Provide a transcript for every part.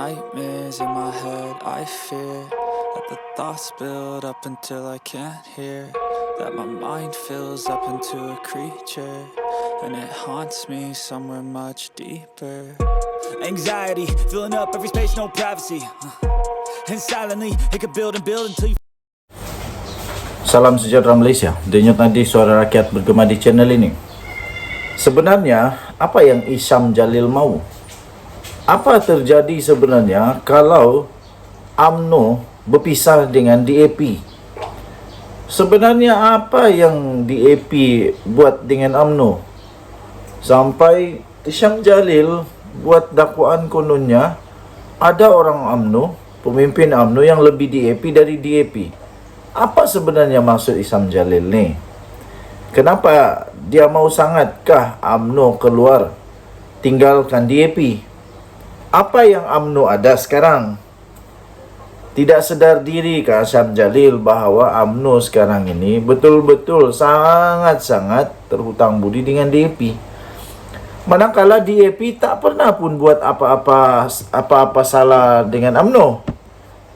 nightmares in my head, I fear that the thoughts build up until I can't hear, that my mind fills up into a creature, and it haunts me somewhere much deeper. Anxiety, filling up every space, no privacy, and silently, it could build and build until you... Salam sejahtera Malaysia, denyut nadi suara rakyat bergema di channel ini. Sebenarnya, apa yang Isyam Jalil mau? Apa terjadi sebenarnya kalau UMNO berpisah dengan DAP? Sebenarnya apa yang DAP buat dengan UMNO? Sampai Isyam Jalil buat dakwaan kononnya ada orang UMNO, pemimpin UMNO yang lebih DAP dari DAP. Apa sebenarnya maksud Isyam Jalil ni? Kenapa dia mau sangatkah UMNO keluar tinggalkan DAP? Apa yang UMNO ada sekarang? Tidak sedar diri kah Isyam Jalil bahawa UMNO sekarang ini betul-betul sangat-sangat terhutang budi dengan DAP? Manakala DAP tak pernah pun buat apa-apa salah dengan UMNO.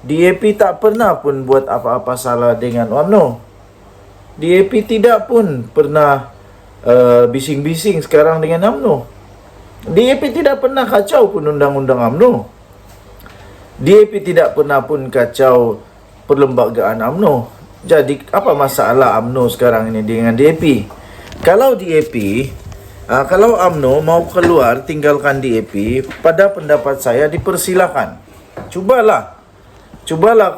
DAP tak pernah pun buat apa-apa salah dengan UMNO. DAP tidak pun pernah bising-bising sekarang dengan UMNO. DAP tidak pernah kacau pun undang-undang UMNO. DAP tidak pernah pun kacau perlembagaan UMNO. Jadi apa masalah UMNO sekarang ini dengan DAP? Kalau DAP, kalau UMNO mau keluar tinggalkan DAP, pada pendapat saya dipersilakan. Cubalah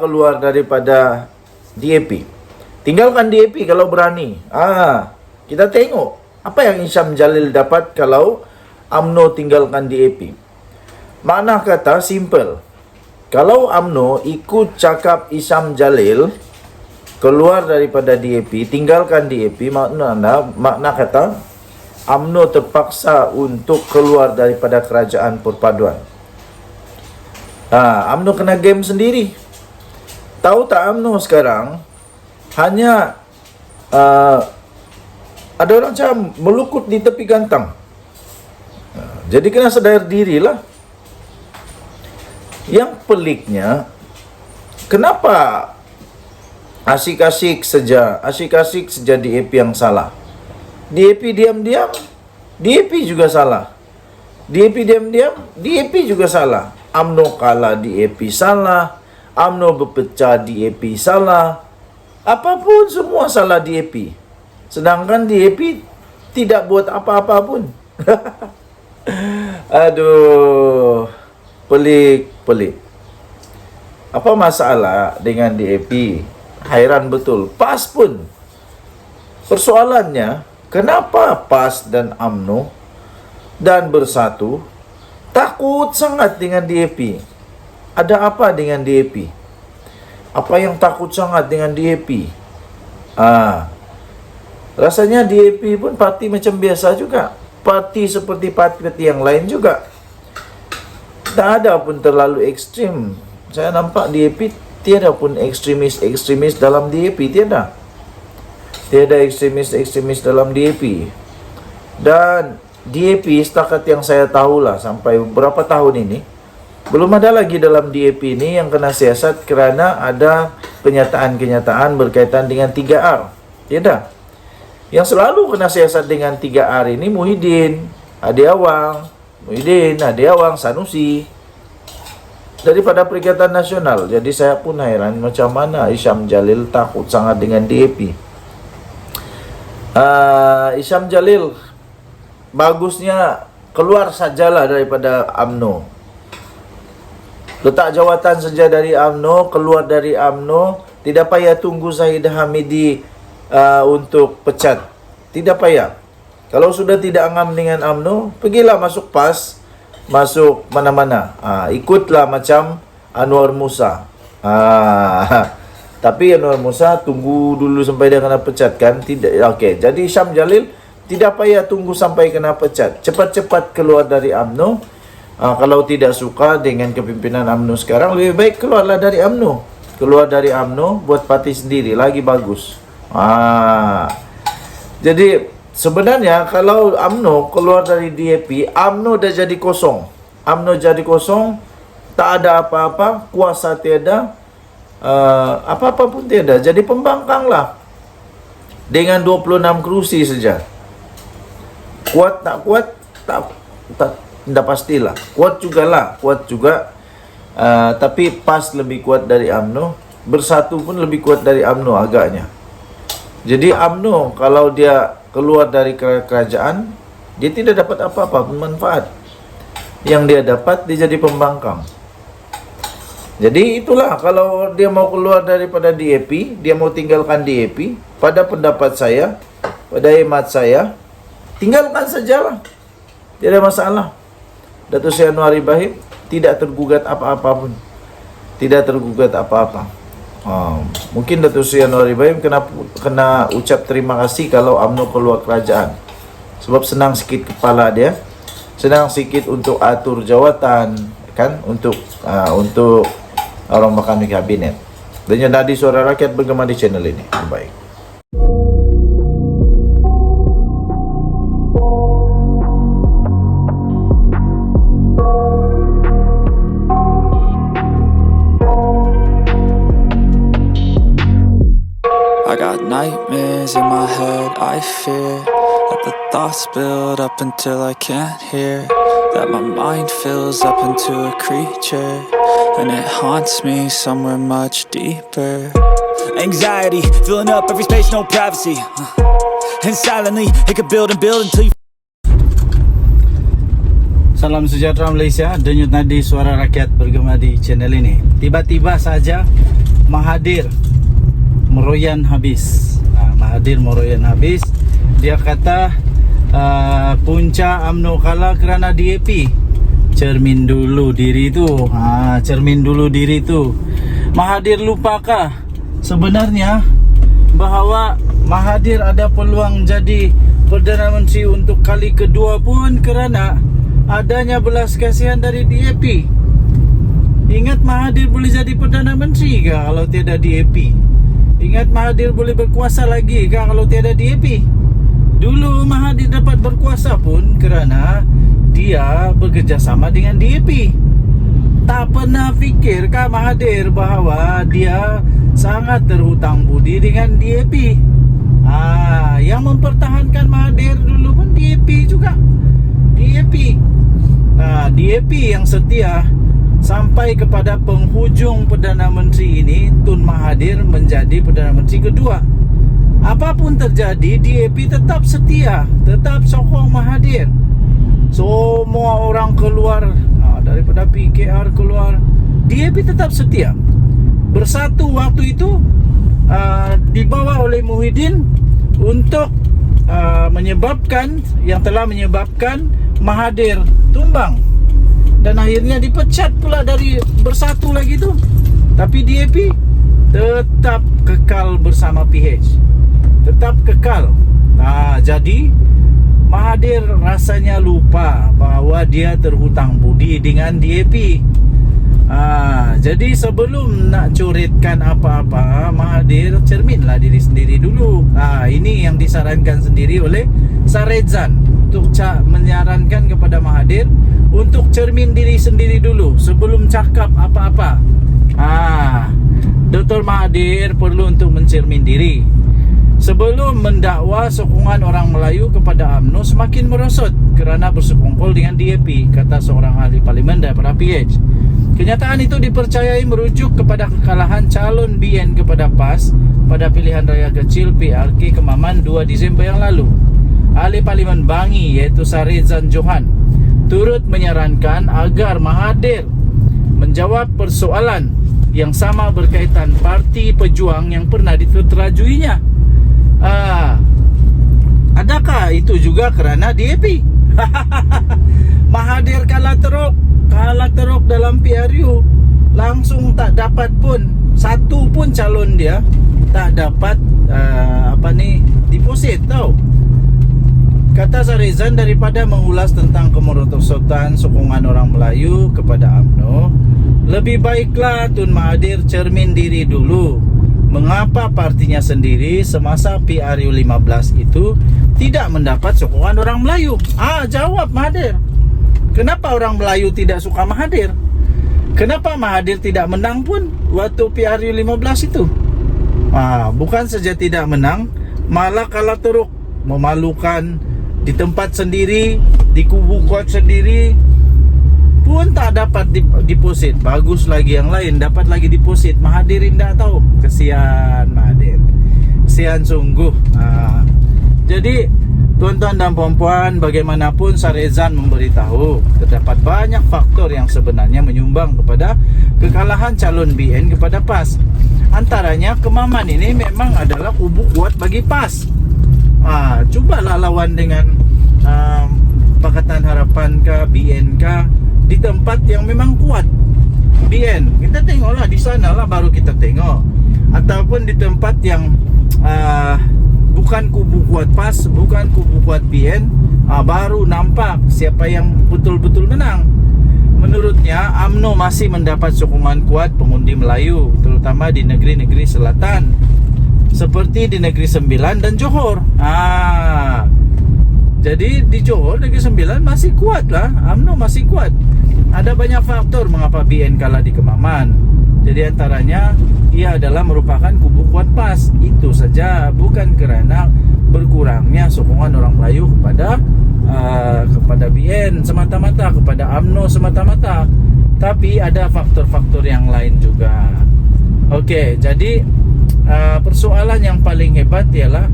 keluar daripada DAP. Tinggalkan DAP kalau berani. Kita tengok apa yang Isyam Jalil dapat kalau UMNO tinggalkan DAP. Makna kata simple. Kalau UMNO ikut cakap Isyam Jalil keluar daripada DAP, tinggalkan DAP, makna kata UMNO terpaksa untuk keluar daripada kerajaan perpaduan. UMNO kena game sendiri. Tahu tak UMNO sekarang hanya ada orang macam melukut di tepi gantang. Jadi kena sedar dirilah. Yang peliknya, kenapa asyik-asyik saja DAP yang salah? DAP diam-diam, DAP juga salah. DAP diam-diam, DAP juga salah. UMNO kalah, DAP salah. UMNO berpecah, DAP salah. Apapun semua salah DAP. Sedangkan DAP tidak buat apa-apa pun. Aduh, pelik. Apa masalah dengan DAP? Hairan betul. PAS pun. Persoalannya, kenapa PAS dan UMNO dan Bersatu takut sangat dengan DAP? Ada apa dengan DAP? Apa yang takut sangat dengan DAP? Rasanya DAP pun parti macam biasa juga. Parti seperti parti yang lain juga. Tak ada pun terlalu ekstrim. Saya nampak DAP tiada pun ekstremis dalam DAP. Tiada ekstremis dalam DAP. Dan DAP setakat yang saya tahulah sampai beberapa tahun ini, belum ada lagi dalam DAP ini yang kena siasat kerana ada kenyataan berkaitan dengan 3R. Tiada. Yang selalu kena siasat dengan 3R ini Muhyiddin, Hadi Awang, Sanusi daripada Perikatan Nasional. Jadi saya pun hairan macam mana Isyam Jalil takut sangat dengan DAP. Isyam Jalil bagusnya keluar sajalah daripada UMNO. Letak jawatan saja dari UMNO, keluar dari UMNO. Tidak payah tunggu Zahidah Hamidi untuk pecat. Tidak payah. Kalau sudah tidak ngam dengan UMNO, pergilah masuk PAS, masuk mana-mana. Ikutlah macam Anwar Musa. Tapi Anwar Musa tunggu dulu sampai dia kena pecat kan? Tidak. Okey. Jadi Isyam Jalil tidak payah tunggu sampai kena pecat. Cepat-cepat keluar dari UMNO. Kalau tidak suka dengan kepimpinan UMNO sekarang, lebih baik keluarlah dari UMNO. Keluar dari UMNO, buat parti sendiri, lagi bagus. Jadi sebenarnya kalau UMNO keluar dari DAP, UMNO dah jadi kosong. UMNO jadi kosong, Tak ada apa-apa, kuasa tiada, apa-apa pun tiada. Jadi pembangkanglah dengan 26 kerusi saja. Kuat tak kuat, tak pastilah. Kuat juga, tapi PAS lebih kuat dari UMNO, Bersatu pun lebih kuat dari UMNO agaknya. Jadi UMNO kalau dia keluar dari kerajaan, dia tidak dapat apa-apa pun manfaat. Yang dia dapat, dia jadi pembangkang. Jadi itulah, kalau dia mau keluar daripada DAP, dia mau tinggalkan DAP, pada pendapat saya, pada hemat saya, tinggalkan sajalah. Tidak ada masalah. Datuk Seri Anwar Ibrahim tidak tergugat apa-apa pun. Tidak tergugat apa-apa. Mungkin Datuk Seri Anwar Ibrahim kena ucap terima kasih kalau UMNO keluar kerajaan. Sebab senang sikit kepala dia. Senang sikit untuk atur jawatan, kan, untuk orang makan di kabinet. Dan Nadi Suara Rakyat bergema di channel ini. Baik. I got nightmares in my head, I fear that the thoughts build up until I can't hear, that my mind fills up into a creature, and it haunts me somewhere much deeper. Anxiety, filling up every space, no privacy. And silently, it could build and build until you... Salam sejahtera Malaysia, Denyut Nadi Suara Rakyat bergema di channel ini. Tiba-tiba saja Mahathir meroyan habis. Mahathir meroyan habis. Dia kata punca UMNO kalah kerana DAP. Cermin dulu diri tu. Cermin dulu diri tu. Mahathir lupakah sebenarnya bahawa Mahathir ada peluang jadi Perdana Menteri untuk kali kedua pun kerana adanya belas kasihan dari DAP. Ingat Mahathir boleh jadi Perdana Menteri ke kalau tiada DAP? Ingat Mahathir boleh berkuasa lagi ke kalau tiada DAP? Dulu Mahathir dapat berkuasa pun kerana dia bekerjasama dengan DAP. Tak pernah fikirkah Mahathir bahawa dia sangat terhutang budi dengan DAP? Yang mempertahankan Mahathir dulu pun DAP juga. DAP yang setia sampai kepada penghujung Perdana Menteri ini, Tun Mahathir menjadi Perdana Menteri kedua. Apapun terjadi, DAP tetap setia, tetap sokong Mahathir. Semua orang keluar, daripada PKR keluar, DAP tetap setia. Bersatu waktu itu dibawa oleh Muhyiddin untuk telah menyebabkan Mahathir tumbang. Dan akhirnya dipecat pula dari Bersatu lagi tu. Tapi DAP tetap kekal bersama PH. Tetap kekal. Jadi Mahathir rasanya lupa bahawa dia terhutang budi dengan DAP. Jadi sebelum nak coretkan apa-apa, Mahathir cerminlah diri sendiri dulu. Ini yang disarankan sendiri oleh Saredzan untuk menyarankan kepada Mahathir untuk cermin diri sendiri dulu sebelum cakap apa-apa. Dr. Mahathir perlu untuk mencermin diri sebelum mendakwa sokongan orang Melayu kepada UMNO semakin merosot kerana bersekongkol dengan DAP, kata seorang ahli parlimen daripada PH. Kenyataan itu dipercayai merujuk kepada kekalahan calon BN kepada PAS pada pilihan raya kecil PRK Kemaman 2 Disember yang lalu. Ahli parlimen Bangi iaitu Saredzan Johan turut menyarankan agar Mahathir menjawab persoalan yang sama berkaitan parti pejuang yang pernah diterajuinya. Adakah itu juga kerana DAP? Mahathir kalah teruk dalam PRU, langsung tak dapat pun satu pun calon dia tak dapat deposit tau. Kata Saredzan, daripada mengulas tentang kemerosotan sokongan orang Melayu kepada UMNO, lebih baiklah Tun Mahathir cermin diri dulu. Mengapa partinya sendiri semasa PRU 15 itu tidak mendapat sokongan orang Melayu? Jawab Mahathir. Kenapa orang Melayu tidak suka Mahathir? Kenapa Mahathir tidak menang pun waktu PRU 15 itu? Bukan saja tidak menang, malah kalah teruk, memalukan, di tempat sendiri, di kubu kuat sendiri pun tak dapat deposit. Bagus lagi yang lain dapat lagi deposit. Mahathir tidak tahu. Kesian Mahathir, kesian sungguh. Jadi tuan-tuan dan puan-puan, bagaimanapun Sarezan memberitahu terdapat banyak faktor yang sebenarnya menyumbang kepada kekalahan calon BN kepada PAS. Antaranya Kemaman ini memang adalah kubu kuat bagi PAS. Cubalah lawan dengan Pakatan Harapan ke BN ke di tempat yang memang kuat BN. Kita tengoklah di sana lah, baru kita tengok. Ataupun di tempat yang bukan kubu kuat PAS, bukan kubu kuat BN, baru nampak siapa yang betul-betul menang. Menurutnya UMNO masih mendapat sokongan kuat pengundi Melayu, terutama di negeri-negeri selatan seperti di Negeri Sembilan dan Johor. Jadi di Johor, Negeri Sembilan masih kuat lah, UMNO masih kuat. Ada banyak faktor mengapa BN kalah di Kemaman. Jadi antaranya ia adalah merupakan kubu kuat PAS. Itu saja, bukan kerana berkurangnya sokongan orang Melayu kepada BN semata-mata, kepada UMNO semata-mata, tapi ada faktor-faktor yang lain juga. Okey, jadi persoalan yang paling hebat ialah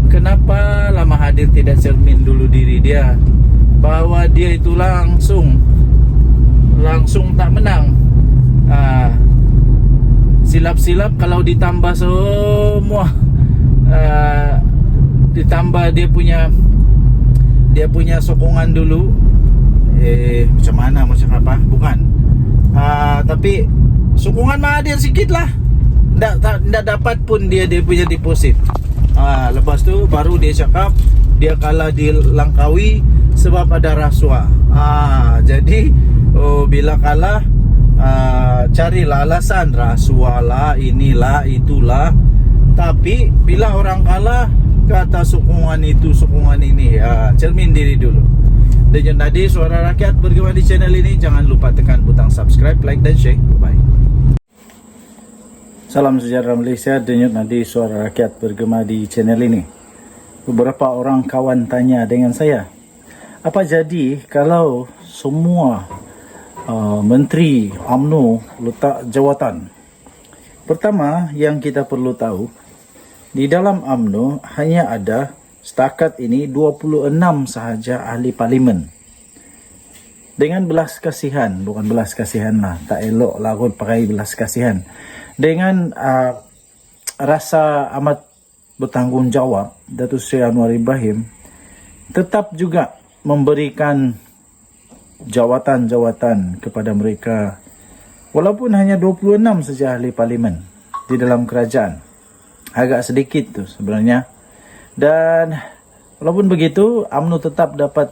kenapa Mahathir tidak cermin dulu diri dia, bahwa dia itu langsung tak menang. Silap-silap kalau ditambah semua, ditambah dia punya sokongan dulu, macam mana, macam apa, bukan, tapi sokongan Mahathir sikit lah, tak dapat pun dia punya deposit. Lepas tu baru dia cakap dia kalah di Langkawi sebab ada rasuah. Jadi bila kalah, carilah alasan, rasuah lah, inilah, itulah. Tapi bila orang kalah kata sokongan itu, sokongan ini, cermin diri dulu. Denyut Nadi Suara Rakyat bergema di channel ini. Jangan lupa tekan butang subscribe, like dan share. Bye. Salam sejahtera Malaysia, Denyut Nadi Suara Rakyat bergema di channel ini. Beberapa orang kawan tanya dengan saya, apa jadi kalau semua menteri UMNO letak jawatan? Pertama yang kita perlu tahu, di dalam UMNO hanya ada setakat ini 26 sahaja ahli parlimen. Dengan belas kasihan, bukan belas kasihan lah, tak elok lah kot pakai belas kasihan. Dengan rasa amat bertanggungjawab, Datuk Seri Anwar Ibrahim tetap juga memberikan jawatan-jawatan kepada mereka, walaupun hanya 26 saja ahli parlimen di dalam kerajaan. Agak sedikit tu sebenarnya. Dan walaupun begitu, UMNO tetap dapat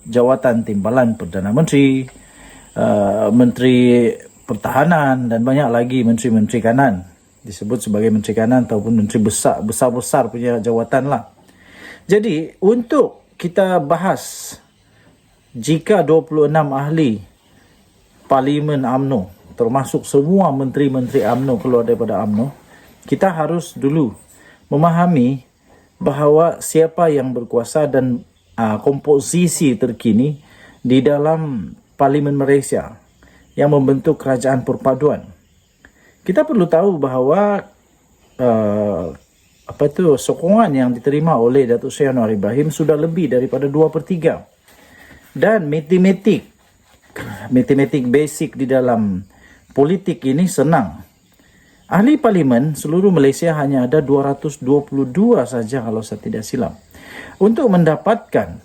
jawatan timbalan Perdana Menteri, Menteri Pertahanan dan banyak lagi menteri-menteri kanan, disebut sebagai menteri kanan ataupun menteri besar-besar punya jawatan lah. Jadi untuk kita bahas, jika 26 ahli parlimen UMNO, termasuk semua menteri-menteri UMNO keluar daripada UMNO, kita harus dulu memahami bahawa siapa yang berkuasa dan komposisi terkini di dalam Parlimen Malaysia yang membentuk kerajaan perpaduan. Kita perlu tahu bahawa sokongan yang diterima oleh Datuk Seri Anwar Ibrahim sudah lebih daripada 2/3. Dan matematik basic di dalam politik ini senang. Ahli parlimen seluruh Malaysia hanya ada 222 saja kalau saya tidak silap. Untuk mendapatkan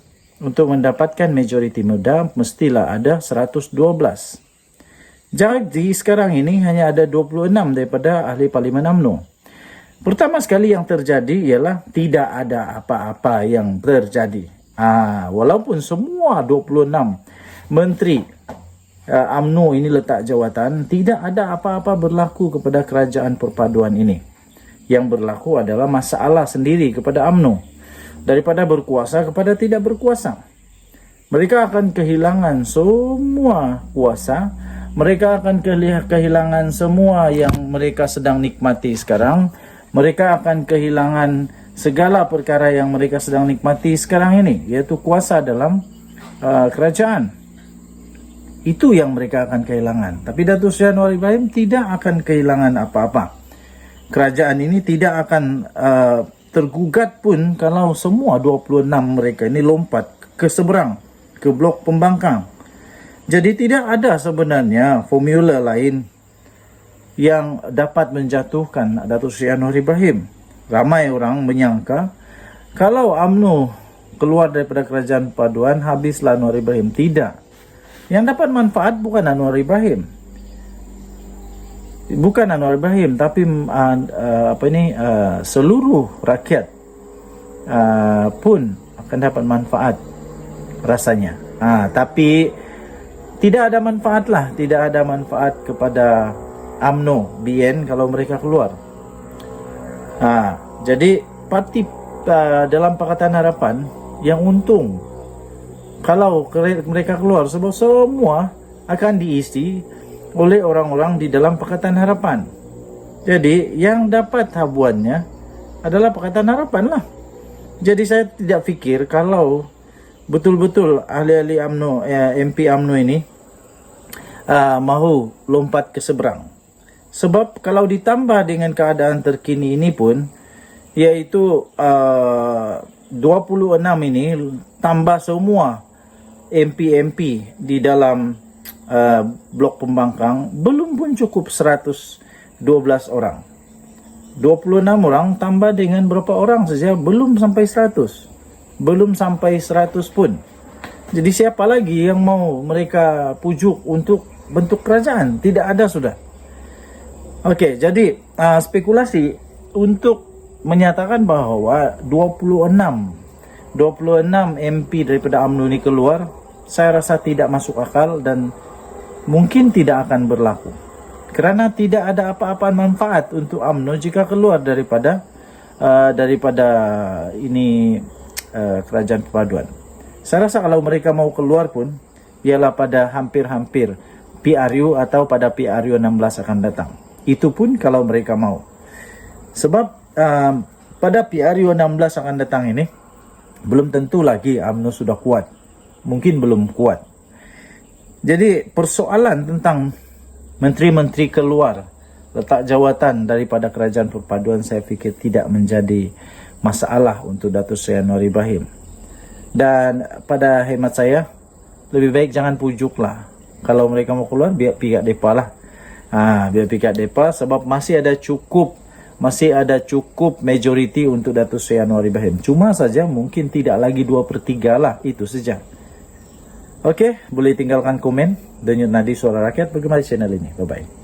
majoriti muda mestilah ada 112. Jadi sekarang ini hanya ada 26 daripada ahli parlimen UMNO. Pertama sekali yang terjadi ialah tidak ada apa-apa yang terjadi. Walaupun semua 26 menteri UMNO ini letak jawatan, tidak ada apa-apa berlaku kepada kerajaan perpaduan ini. Yang berlaku adalah masalah sendiri kepada UMNO, daripada berkuasa kepada tidak berkuasa. Mereka akan kehilangan semua kuasa mereka akan kehilangan semua yang mereka sedang nikmati sekarang. Mereka akan kehilangan segala perkara yang mereka sedang nikmati sekarang ini, yaitu kuasa dalam kerajaan. Itu yang mereka akan kehilangan. Tapi Datuk Seri Anwar Ibrahim tidak akan kehilangan apa-apa. Kerajaan ini tidak akan tergugat pun kalau semua 26 mereka ini lompat ke seberang, ke blok pembangkang. Jadi tidak ada sebenarnya formula lain yang dapat menjatuhkan Datuk Seri Anwar Ibrahim. Ramai orang menyangka kalau UMNO keluar daripada kerajaan perpaduan, habislah Anwar Ibrahim. Tidak. Yang dapat manfaat bukan Anwar Ibrahim. Bukan Anwar Ibrahim, tapi seluruh rakyat pun akan dapat manfaat rasanya. Tapi tidak ada manfaat lah, tidak ada manfaat kepada UMNO, BN kalau mereka keluar. Jadi parti dalam Pakatan Harapan yang untung kalau mereka keluar, sebab semua akan diisi oleh orang-orang di dalam Pakatan Harapan. Jadi yang dapat habuannya adalah Pakatan Harapan lah. Jadi saya tidak fikir kalau betul-betul ahli-ahli UMNO, MP UMNO ini mahu lompat ke seberang. Sebab kalau ditambah dengan keadaan terkini ini pun, yaitu 26 ini tambah semua MP-MP di dalam blok pembangkang, belum pun cukup 112 orang. 26 orang tambah dengan berapa orang saja, belum sampai 100. Belum sampai 100 pun. Jadi siapa lagi yang mau mereka pujuk untuk bentuk kerajaan? Tidak ada sudah. Okey, jadi spekulasi untuk menyatakan bahawa 26 MP daripada UMNO ini keluar, saya rasa tidak masuk akal dan mungkin tidak akan berlaku. Kerana tidak ada apa-apa manfaat untuk UMNO jika keluar daripada ini kerajaan perpaduan. Saya rasa kalau mereka mau keluar pun ialah pada hampir-hampir PRU atau pada PRU 16 akan datang. Itu pun kalau mereka mau. Sebab pada PRU 16 akan datang ini belum tentu lagi UMNO sudah kuat. Mungkin belum kuat. Jadi persoalan tentang menteri-menteri keluar, letak jawatan daripada kerajaan perpaduan, saya fikir tidak menjadi masalah untuk Datuk Seri Anwar Ibrahim. Dan pada hemat saya, lebih baik jangan pujuklah. Kalau mereka mau keluar, biar pihak depa lah. Biar pihak depa, sebab masih ada cukup majoriti untuk Datuk Seri Anwar Ibrahim. Cuma saja mungkin tidak lagi 2/3 lah, itu saja. Okey, boleh tinggalkan komen. Denyut Nadi Suara Rakyat, bagaimana channel ini. Bye-bye.